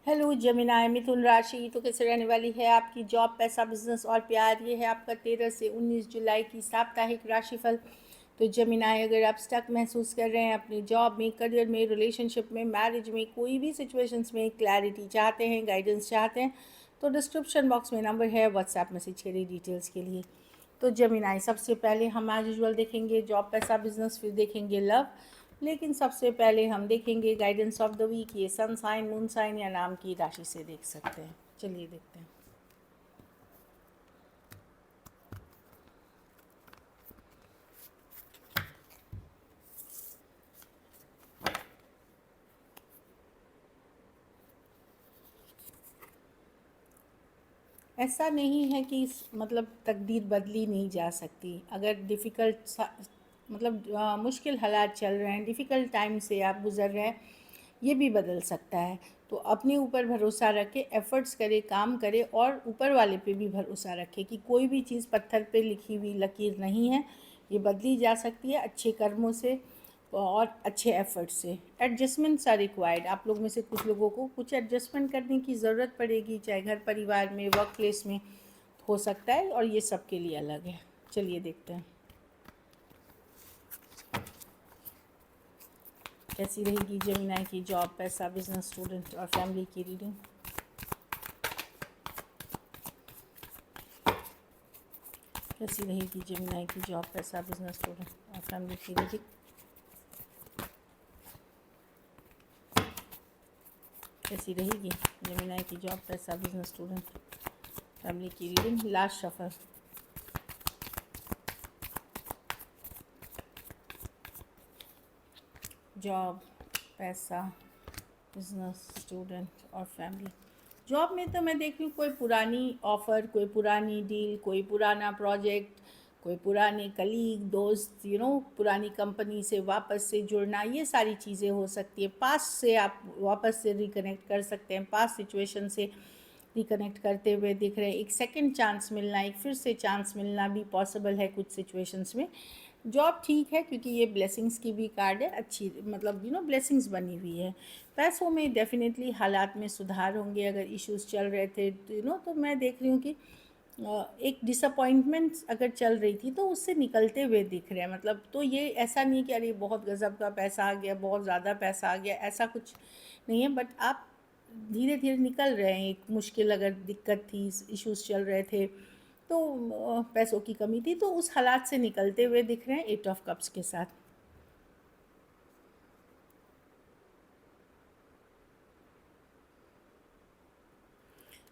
Hello Gemini मिथुन राशि। तो कैसे रहने वाली है आपकी जॉब, पैसा, बिजनेस और प्यार। ये है आपका 13 से 19 जुलाई की साप्ताहिक राशिफल। तो जेमिनाई, अगर आप स्टक महसूस कर रहे हैं अपनी जॉब में, करियर में, रिलेशनशिप में, मैरिज में, कोई भी सिचुएशंस में क्लैरिटी चाहते हैं, गाइडेंस चाहते हैं, तो डिस्क्रिप्शन बॉक्स में नंबर है, व्हाट्सएप मैसेज करिए डिटेल्स के लिए। तो जेमिनाई, सबसे पहले हम एज यूजुअल देखेंगे जॉब, पैसा, बिजनेस, फिर देखेंगे लव। लेकिन सबसे पहले हम देखेंगे गाइडेंस ऑफ द वीक। ये सन साइन, मून साइन या नाम की राशि से देख सकते हैं। चलिए देखते हैं। ऐसा नहीं है कि मतलब तकदीर बदली नहीं जा सकती। अगर डिफ़िकल्ट मुश्किल हालात चल रहे हैं, डिफ़िकल्ट टाइम से आप गुज़र रहे हैं, ये भी बदल सकता है। तो अपने ऊपर भरोसा रखें, एफ़र्ट्स करें, काम करें और ऊपर वाले पे भी भरोसा रखें कि कोई भी चीज़ पत्थर पे लिखी हुई लकीर नहीं है, ये बदली जा सकती है अच्छे कर्मों से और अच्छे एफ़र्ट से। Adjustments are required. आप लोग में से कुछ लोगों को कुछ एडजस्टमेंट करने की ज़रूरत पड़ेगी, चाहे घर परिवार में, वर्क प्लेस में हो सकता है, और ये सबके लिए अलग है। चलिए देखते हैं कैसी रहेगी जेमिनाई की जॉब, पैसा, बिजनेस, स्टूडेंट और फैमिली की रीडिंग। कैसी रहेगी जेमिनाई की जॉब, पैसा, बिजनेस, स्टूडेंट और फैमिली की रीडिंग। कैसी रहेगी जेमिनाई की जॉब, पैसा, बिजनेस, स्टूडेंट, फैमिली की रीडिंग। Last shuffle. जॉब, पैसा, बिजनेस, स्टूडेंट और फैमिली। जॉब में तो मैं देख रही हूँ कोई पुरानी ऑफ़र, कोई पुरानी डील, कोई पुराना प्रोजेक्ट, कोई पुराने कलीग, दोस्त, पुरानी कंपनी से वापस से जुड़ना, ये सारी चीज़ें हो सकती है। पास्ट से आप वापस से रिकनेक्ट कर सकते हैं, पास्ट सिचुएशन से रिकनेक्ट करते हुए दिख रहे हैं। एक सेकंड चांस मिलना, एक फिर से चांस मिलना भी पॉसिबल है कुछ सिचुएशंस में। जॉब ठीक है क्योंकि ये ब्लेसिंग्स की भी कार्ड है, अच्छी ब्लेसिंग्स बनी हुई है। पैसों में डेफिनेटली हालात में सुधार होंगे। अगर इश्यूज चल रहे थे तो मैं देख रही हूँ कि एक डिसअपॉइंटमेंट अगर चल रही थी तो उससे निकलते हुए दिख रहे हैं। तो ये ऐसा नहीं कि अरे बहुत गज़ब का पैसा आ गया, बहुत ज़्यादा पैसा आ गया, ऐसा कुछ नहीं है। बट आप धीरे धीरे निकल रहे हैं। एक मुश्किल अगर दिक्कत थी, इश्यूज चल रहे थे, तो पैसों की कमी थी, तो उस हालात से निकलते हुए दिख रहे हैं 8 ऑफ कप्स के साथ।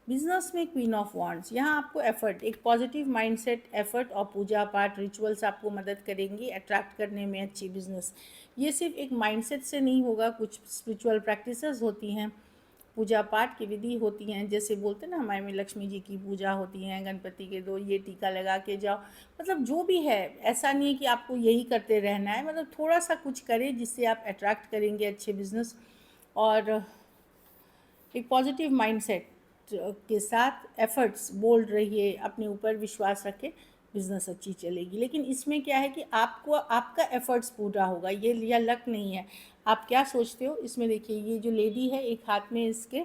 बिजनेस में क्वीन ऑफ वांड्स। यहाँ आपको एफर्ट, एक पॉजिटिव माइंडसेट, एफर्ट और पूजा पाठ रिचुअल्स आपको मदद करेंगी अट्रैक्ट करने में अच्छी बिजनेस। ये सिर्फ एक माइंडसेट से नहीं होगा, कुछ स्पिरिचुअल प्रैक्टिसेस होती हैं, पूजा पाठ की विधि होती हैं। जैसे बोलते हैं ना, हमारे में लक्ष्मी जी की पूजा होती है, गणपति के दो ये टीका लगा के जाओ। जो भी है, ऐसा नहीं है कि आपको यही करते रहना है। थोड़ा सा कुछ करें जिससे आप अट्रैक्ट करेंगे अच्छे बिजनेस। और एक पॉजिटिव माइंडसेट के साथ एफर्ट्स, बोल्ड रहिए, अपने ऊपर विश्वास रखें, बिजनेस अच्छी चलेगी। लेकिन इसमें क्या है कि आपको आपका एफर्ट्स पूरा होगा, ये या लक नहीं है। आप क्या सोचते हो इसमें देखिए, ये जो लेडी है, एक हाथ में इसके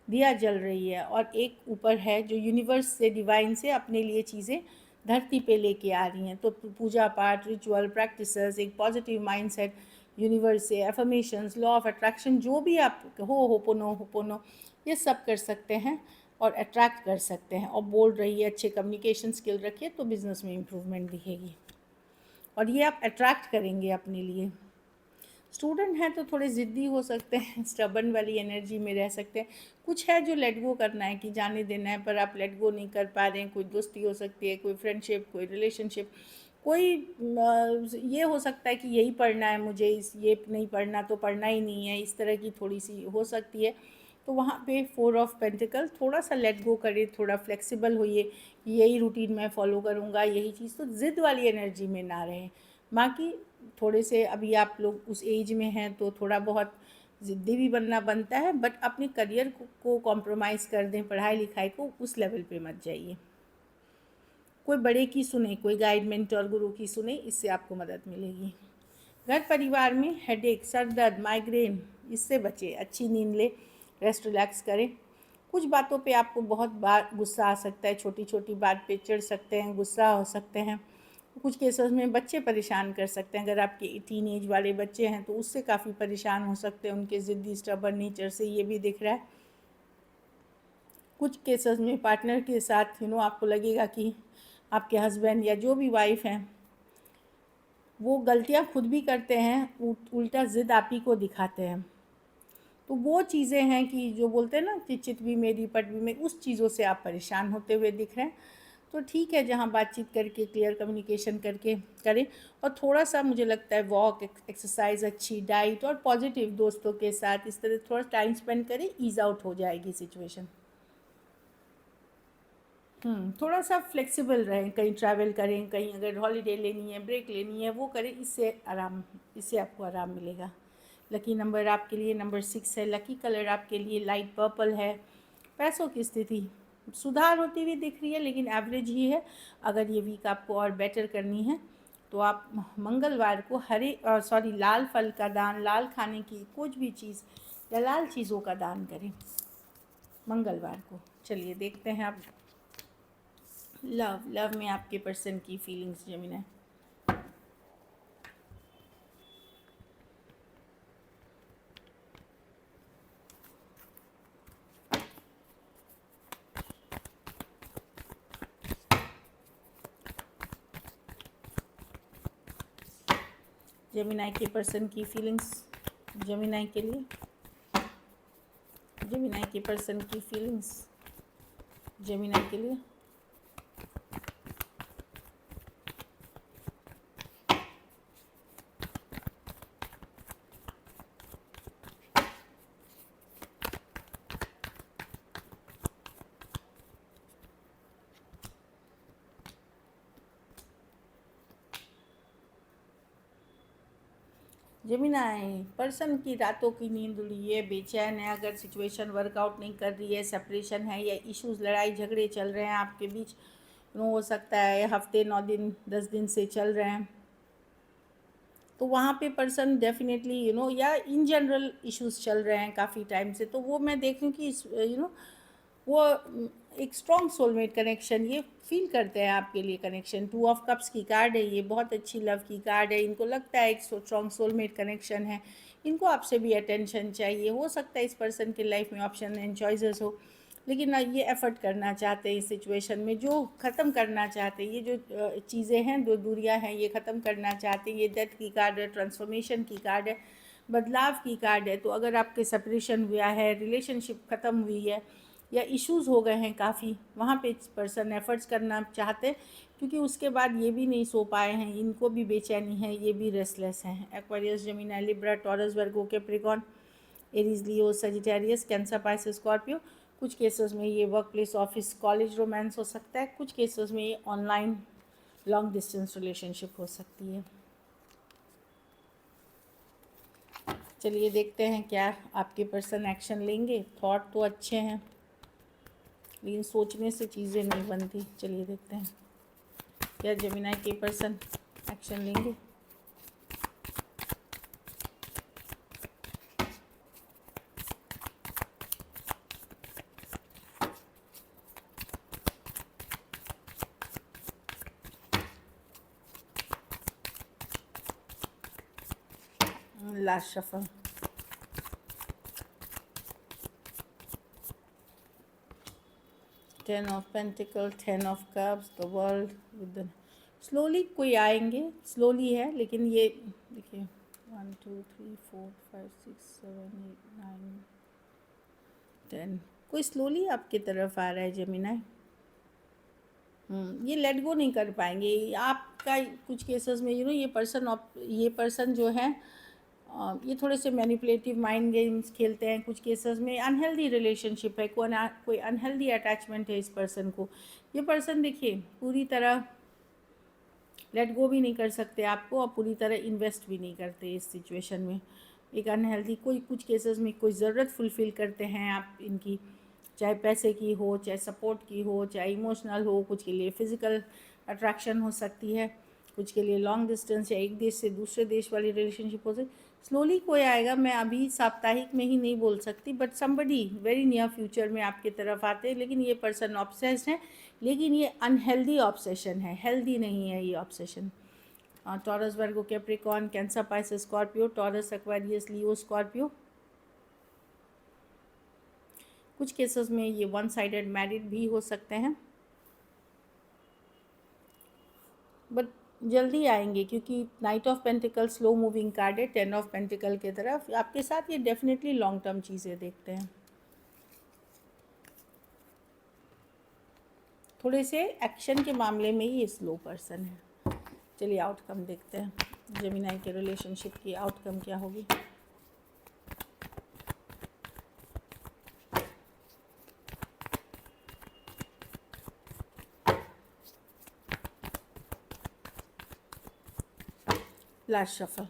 दिया जल रही है और एक ऊपर है जो यूनिवर्स से, डिवाइन से अपने लिए चीज़ें धरती पे लेके आ रही हैं। तो पूजा पाठ, रिचुअल प्रैक्टिसेस, एक पॉजिटिव माइंडसेट, यूनिवर्स से एफर्मेशंस, लॉ ऑफ अट्रैक्शन, जो भी आप होपोनो ये सब कर सकते हैं और अट्रैक्ट कर सकते हैं। और बोल रही है, अच्छे कम्युनिकेशन स्किल रखिए तो बिज़नेस में इम्प्रूवमेंट दिखेगी और ये आप अट्रैक्ट करेंगे अपने लिए। स्टूडेंट हैं तो थोड़े ज़िद्दी हो सकते हैं, स्टबर्न वाली एनर्जी में रह सकते हैं। कुछ है जो लेट गो करना है, कि जाने देना है, पर आप लेट गो नहीं कर पा रहे हैं। कोई दोस्ती हो सकती है, कोई फ्रेंडशिप, कोई रिलेशनशिप, कोई ये हो सकता है कि यही पढ़ना है मुझे, ये नहीं पढ़ना तो पढ़ना ही नहीं है, इस तरह की थोड़ी सी हो सकती है। तो वहाँ पे 4 ऑफ पेंटिकल, थोड़ा सा लेट गो करिए, थोड़ा फ्लेक्सिबल होइए, यही रूटीन मैं फॉलो करूँगा, यही चीज़। तो ज़िद वाली एनर्जी में ना रहें। बाकी थोड़े से अभी आप लोग उस एज में हैं तो थोड़ा बहुत ज़िद्दी भी बनना बनता है, बट अपने करियर को कॉम्प्रोमाइज़ कर दें, पढ़ाई लिखाई को उस लेवल पे मत जाइए। कोई बड़े की सुने, कोई गाइड, मेंटर, गुरु की सुने, इससे आपको मदद मिलेगी। घर परिवार में हेडेक, सर दर्द, माइग्रेन, इससे बचे, अच्छी नींद ले, रेस्ट रिलैक्स करें। कुछ बातों पे आपको बहुत बार गुस्सा आ सकता है, छोटी छोटी बात पे चिढ़ सकते हैं, गुस्सा हो सकते हैं। कुछ केसेस में बच्चे परेशान कर सकते हैं, अगर आपके टीन एज वाले बच्चे हैं तो उससे काफ़ी परेशान हो सकते हैं, उनके ज़िद्दी स्टबर्न नेचर से, ये भी दिख रहा है। कुछ केसेस में पार्टनर के साथ आपको लगेगा कि आपके हस्बैंड या जो भी वाइफ हैं वो गलतियां खुद भी करते हैं, उल्टा ज़िद आप ही को दिखाते हैं। तो वो चीज़ें हैं कि जो बोलते हैं ना कि चित भी मेरी पट भी मेरी, उस चीज़ों से आप परेशान होते हुए दिख रहे हैं। तो ठीक है, जहाँ बातचीत करके क्लियर कम्युनिकेशन करके करें, और थोड़ा सा मुझे लगता है वॉक, एक्सरसाइज, अच्छी डाइट और पॉजिटिव दोस्तों के साथ इस तरह थोड़ा टाइम स्पेंड करें, ईज आउट हो जाएगी सिचुएशन। थोड़ा सा फ्लेक्सिबल रहें, कहीं ट्रैवल करें, कहीं अगर हॉलीडे लेनी है, ब्रेक लेनी है, वो करें, इससे आपको आराम मिलेगा। लकी नंबर आपके लिए नंबर 6 है। लकी कलर आपके लिए लाइट पर्पल है। पैसों की स्थिति सुधार होती हुई दिख रही है, लेकिन एवरेज ही है। अगर ये वीक आपको और बेटर करनी है तो आप मंगलवार को लाल फल का दान, लाल खाने की कुछ भी चीज़ या लाल चीज़ों का दान करें मंगलवार को। चलिए देखते हैं आप लव में आपके पर्सन की फीलिंग्स जेमिनी। जेमिनी के पर्सन की फीलिंग्स जेमिनी के लिए, जेमिनी के पर्सन की फीलिंग्स जेमिनी के लिए। जेमिनी पर्सन की रातों की नींद उड़ी है, बेचैन है, अगर सिचुएशन वर्कआउट नहीं कर रही है, सेपरेशन है या इश्यूज, लड़ाई झगड़े चल रहे हैं आपके बीच, हो सकता है हफ्ते 9 दिन 10 दिन से चल रहे हैं, तो वहाँ पे पर्सन डेफिनेटली या इन जनरल इश्यूज चल रहे हैं काफ़ी टाइम से, तो वो मैं देख रही हूँ कि वो एक स्ट्रॉन्ग सोलमेट कनेक्शन ये फील करते हैं आपके लिए। कनेक्शन 2 ऑफ कप्स की कार्ड है, ये बहुत अच्छी लव की कार्ड है। इनको लगता है एक स्ट्रॉन्ग सोलमेट कनेक्शन है, इनको आपसे भी अटेंशन चाहिए। हो सकता है इस पर्सन की लाइफ में ऑप्शन एंड चॉइसेस हो, लेकिन ये एफर्ट करना चाहते हैं इस सिचुएशन में, जो ख़त्म करना चाहते हैं, ये जो चीज़ें हैं, जो दूरियां हैं, ये ख़त्म करना चाहते हैं। ये डेथ की कार्ड है, ट्रांसफॉर्मेशन की कार्ड है, बदलाव की कार्ड है। तो अगर आपके सेपरेशन हुआ है, रिलेशनशिप ख़त्म हुई है या इश्यूज़ हो गए हैं काफ़ी, वहाँ पे पर्सन एफर्ट्स करना चाहते हैं, क्योंकि उसके बाद ये भी नहीं सो पाए हैं, इनको भी बेचैनी है, ये भी रेस्टलेस हैं। Aquarius, Gemini, Libra, taurus, Virgo, Capricorn, Aries, लियो, सजिटेरियस, कैंसर, पाइसेस, स्कॉर्पियो। कुछ केसेस में ये work place, office, college romance हो सकता है। कुछ केसेस में ये ऑनलाइन लॉन्ग डिस्टेंस रिलेशनशिप हो सकती है। चलिए देखते हैं क्या आपके पर्सन एक्शन लेंगे। थॉट तो अच्छे हैं, लेकिन सोचने से चीज़ें नहीं बनती। चलिए देखते हैं क्या जेमिनी के पर्सन एक्शन लेंगे। Last shuffle, ten of pentacle, 10 of cups, the world with the slowly कोई आएंगे, स्लोली है, लेकिन ये देखिए 1 2 3 4 5 6 7 8 9 10, कोई स्लोली आपकी तरफ आ रहा है जेमिनी। ये लेट गो नहीं कर पाएंगे आपका। कुछ केसेस में ये पर्सन जो है ये थोड़े से मैनिपुलेटिव माइंड गेम्स खेलते हैं। कुछ केसेस में अनहेल्दी रिलेशनशिप है, कोई अनहेल्दी अटैचमेंट है इस पर्सन को। ये पर्सन देखिए पूरी तरह लेट गो भी नहीं कर सकते आपको, और पूरी तरह इन्वेस्ट भी नहीं करते इस सिचुएशन में। एक अनहेल्दी कुछ केसेस में कोई ज़रूरत फुलफ़िल करते हैं आप इनकी, चाहे पैसे की हो, चाहे सपोर्ट की हो, चाहे इमोशनल हो। कुछ के लिए फ़िज़िकल अट्रैक्शन हो सकती है, कुछ के लिए लॉन्ग डिस्टेंस या एक देश से दूसरे देश वाली रिलेशनशिप हो सकती। स्लोली कोई आएगा, मैं अभी साप्ताहिक में ही नहीं बोल सकती, but somebody very near future में आपकी तरफ आते हैं। लेकिन ये पर्सन ऑब्सेस्ड है, लेकिन ये अनहेल्दी ऑब्सेशन है, हेल्दी नहीं है ये obsession. Taurus, Virgo, Capricorn, Cancer, Pisces, Scorpio, Taurus, Aquarius, Leo, Scorpio. कुछ केसेस में ये वन साइडेड मैरिड भी हो सकते हैं, बट जल्दी आएंगे क्योंकि night of pentacle slow moving card है, 10 ऑफ पेंटिकल की तरफ आपके साथ ये डेफिनेटली लॉन्ग टर्म चीज़ें देखते हैं। थोड़े से एक्शन के मामले में ये स्लो पर्सन है। चलिए आउटकम देखते हैं, जेमिनी के रिलेशनशिप की आउटकम क्या होगी। Last shuffle.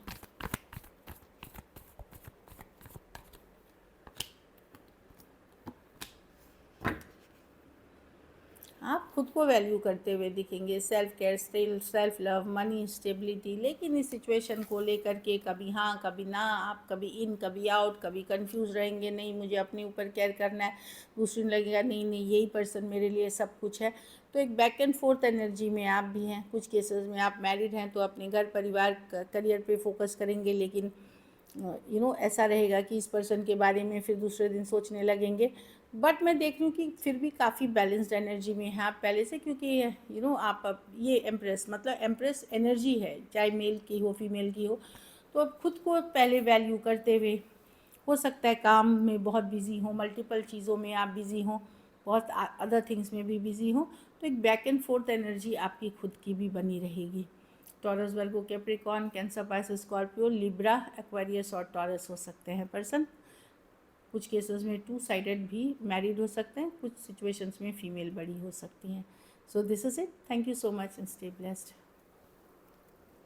आप खुद को वैल्यू करते हुए दिखेंगे, self care, self love, money, stability. लेकिन इस सिचुएशन को लेकर के कभी हाँ कभी ना, आप कभी इन कभी आउट, कभी कंफ्यूज रहेंगे, नहीं मुझे अपने ऊपर केयर करना है, दूसरी लगेगा नहीं नहीं यही पर्सन मेरे लिए सब कुछ है। तो एक बैक एंड फोर्थ एनर्जी में आप भी हैं। कुछ केसेस में आप मैरिड हैं तो अपने घर परिवार करियर पे फोकस करेंगे, लेकिन ऐसा रहेगा कि इस पर्सन के बारे में फिर दूसरे दिन सोचने लगेंगे। बट मैं देख रही हूँ कि फिर भी काफ़ी बैलेंस्ड एनर्जी में है आप पहले से, क्योंकि आप अब ये एम्प्रेस मतलब एम्प्रेस एनर्जी है, चाहे मेल की हो फीमेल की हो। तो अब खुद को पहले वैल्यू करते हुए, हो सकता है काम में बहुत बिजी हो, मल्टीपल चीज़ों में आप बिजी हों, बहुत अदर थिंग्स में भी बिजी हों, तो एक बैक एंड फोर्थ एनर्जी आपकी खुद की भी बनी रहेगी। Taurus, Virgo, Capricorn, Cancer, Pisces, Scorpio, Libra, Aquarius और टॉरस हो सकते हैं पर्सन। कुछ केसेस में टू साइडेड भी मैरिड हो सकते हैं, कुछ सिचुएशंस में फीमेल बड़ी हो सकती हैं। So this is it, thank you so much and stay blessed.